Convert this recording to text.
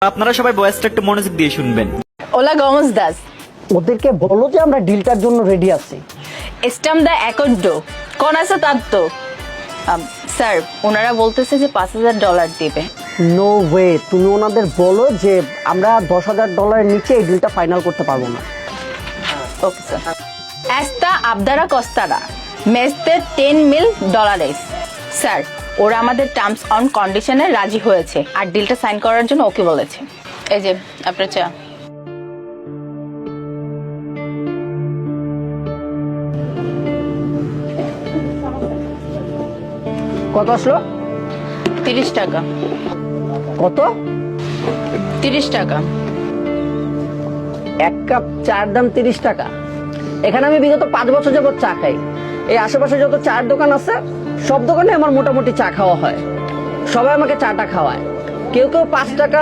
আপনারা সবাই ভয়েসটা একটু মনোযোগ দিয়ে শুনবেন। Hola, ¿cómo estás? ওদেরকে বলো যে আমরা ডিলটার জন্য রেডি আছি। Estamos de acuerdo. ¿Con eso tanto? Sir ওনারা বলতেছে যে $5,000 দিবে। নো ওয়ে, তুমি ওনাদের বলো যে আমরা $10,000 নিচে এই ডিলটা ফাইনাল করতে পারবো না। Okay sir. Esta abdara costará mes de $10,000. Sir ওরা আমাদের টার্মস অন কন্ডিশনে রাজি হয়েছে আর ডিলটা সাইন করার জন্য ওকে বলেছে। এই যে আপনার চা। কত আসলো? 30 টাকা। কত? 30 টাকা। এক কাপ চার দাম 30 টাকা? এখানে আমি বিগত 5 বছর যাবত চা খাই। এই আশেপাশে যত চায়ের দোকান আছে সব দোকানে আমার মোটামুটি চা খাওয়া হয়। সবাই আমাকে চাটা খাওয়ায়। কেউ কেউ 5 টাকা